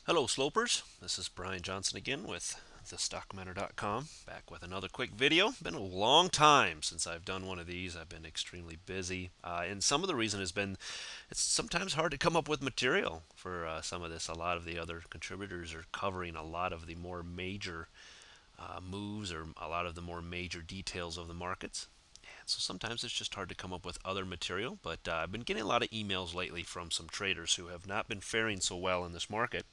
Hello, Slopers. This is Brian Johnson again with thestockmanor.com, back with another quick video. Been a long time since I've done one of these. I've been extremely busy, and some of the reason has been it's sometimes hard to come up with material for some of this. A lot of the other contributors are covering a lot of the more major moves or a lot of the more major details of the markets. And so sometimes it's just hard to come up with other material, but I've been getting a lot of emails lately from some traders who have not been faring so well in this market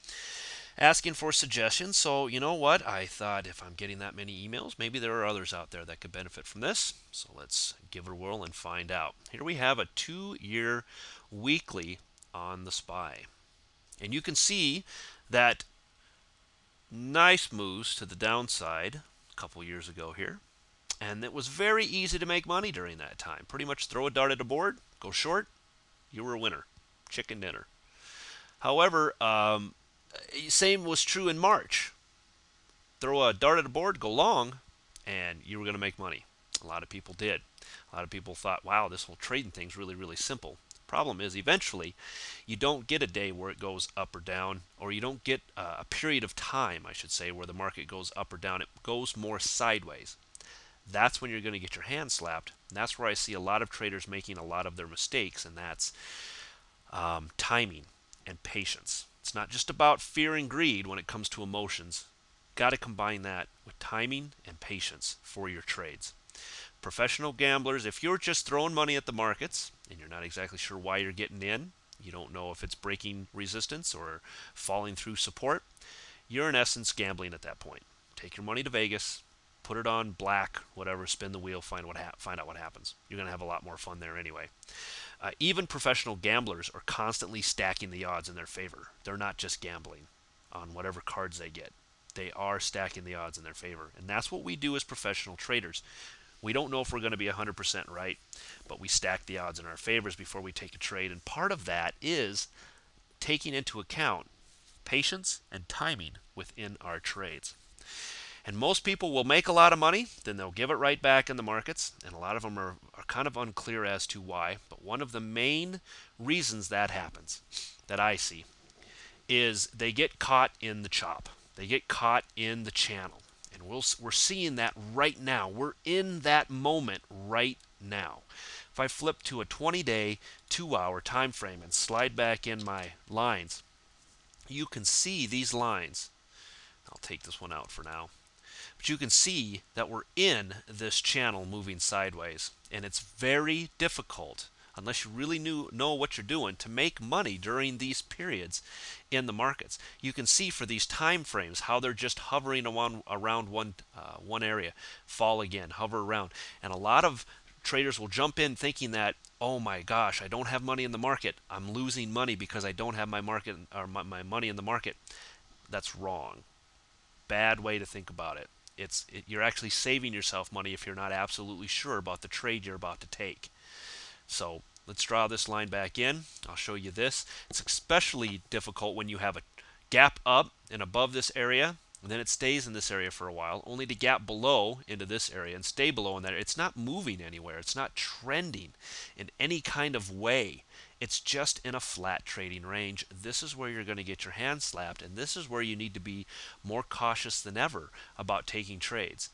asking for suggestions. So, you know what? I thought if I'm getting that many emails, maybe there are others out there that could benefit from this. So let's give it a whirl and find out. Here we have a 2-year weekly on the SPY. And you can see that nice moves to the downside a couple years ago here. And it was very easy to make money during that time. Pretty much throw a dart at a board, go short, you were a winner. Chicken dinner. However, same was true in March. Throw a dart at a board, go long, and you were going to make money. A lot of people did. A lot of people thought, wow, this whole trading thing's really, really simple. Problem is, eventually, you don't get a day where it goes up or down, or you don't get a period of time, I should say, where the market goes up or down. It goes more sideways. That's when you're going to get your hand slapped. And that's where I see a lot of traders making a lot of their mistakes, and that's timing and patience. It's not just about fear and greed when it comes to emotions. Got to combine that with timing and patience for your trades. Professional gamblers, if you're just throwing money at the markets and you're not exactly sure why you're getting in, you don't know if it's breaking resistance or falling through support, you're in essence gambling at that point. Take your money to Vegas, put it on black, whatever, spin the wheel, find out what happens. You're going to have a lot more fun there anyway. Even professional gamblers are constantly stacking the odds in their favor. They're not just gambling on whatever cards they get. They are stacking the odds in their favor. And that's what we do as professional traders. We don't know if we're going to be 100% right, but we stack the odds in our favors before we take a trade. And part of that is taking into account patience and timing within our trades. And most people will make a lot of money, then they'll give it right back in the markets, and a lot of them are kind of unclear as to why. But one of the main reasons that happens, that I see, is they get caught in the chop. They get caught in the channel. And we're seeing that right now. We're in that moment right now. If I flip to a 20-day, 2-hour time frame and slide back in my lines, you can see these lines. I'll take this one out for now. But you can see that we're in this channel moving sideways. And it's very difficult, unless you really know what you're doing, to make money during these periods in the markets. You can see for these time frames how they're just hovering around one area, fall again, hover around. And a lot of traders will jump in thinking that, oh my gosh, I don't have money in the market. I'm losing money because I don't have my market or my money in the market. That's wrong. Bad way to think about it. You're actually saving yourself money if you're not absolutely sure about the trade you're about to take. So let's draw this line back in. I'll show you this. It's especially difficult when you have a gap up and above this area, and then it stays in this area for a while, only to gap below into this area and stay below in that. It's not moving anywhere. It's not trending in any kind of way. It's just in a flat trading range. This is where you're going to get your hand slapped, and this is where you need to be more cautious than ever about taking trades.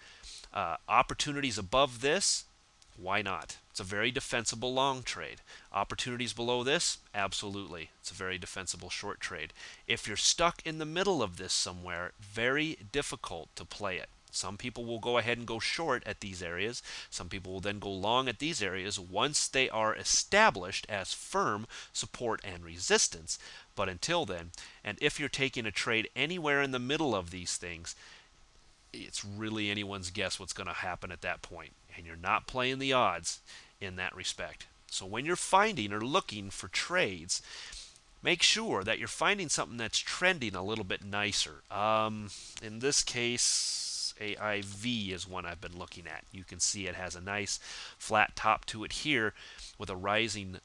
Opportunities above this, why not? It's a very defensible long trade. Opportunities below this, absolutely. It's a very defensible short trade. If you're stuck in the middle of this somewhere, very difficult to play it. Some people will go ahead and go short at these areas. Some people will then go long at these areas once they are established as firm support and resistance. But until then, and if you're taking a trade anywhere in the middle of these things, it's really anyone's guess what's going to happen at that point. And you're not playing the odds in that respect. So when you're finding or looking for trades, make sure that you're finding something that's trending a little bit nicer. In this case, AIV is one I've been looking at. You can see it has a nice flat top to it here with a rising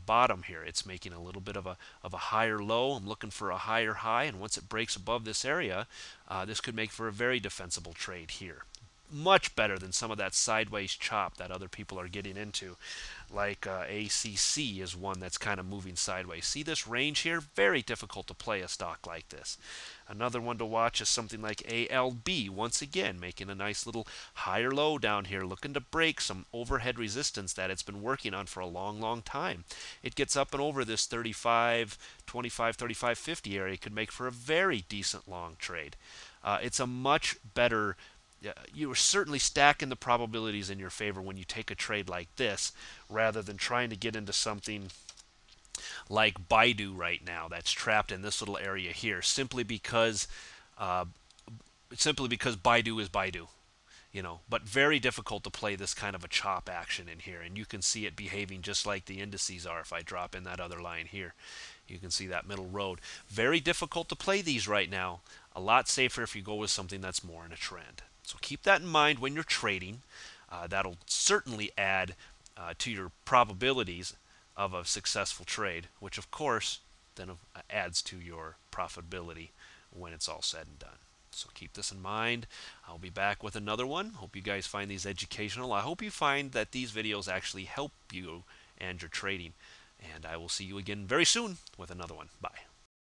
bottom here. It's making a little bit of a higher low. I'm looking for a higher high, and once it breaks above this area, this could make for a very defensible trade here. much better than some of that sideways chop that other people are getting into. Like ACC is one that's kind of moving sideways. See this range here? Very difficult to play a stock like this. Another one to watch is something like ALB, once again making a nice little higher low down here, looking to break some overhead resistance that it's been working on for a long time. It gets up and over this 35, 25, 35, 50 area, could make for a very decent long trade. It's a much better, you are certainly stacking the probabilities in your favor when you take a trade like this rather than trying to get into something like Baidu right now that's trapped in this little area here uh, simply because Baidu is Baidu. But very difficult to play this kind of a chop action in here, and you can see it behaving just like the indices are. If I drop in that other line here, you can see that middle road. Very difficult to play these right now. A lot safer if you go with something that's more in a trend. So keep that in mind when you're trading. That'll certainly add to your probabilities of a successful trade, which of course then adds to your profitability when it's all said and done. So keep this in mind. I'll be back with another one. Hope you guys find these educational. I hope you find that these videos actually help you and your trading. And I will see you again very soon with another one. Bye.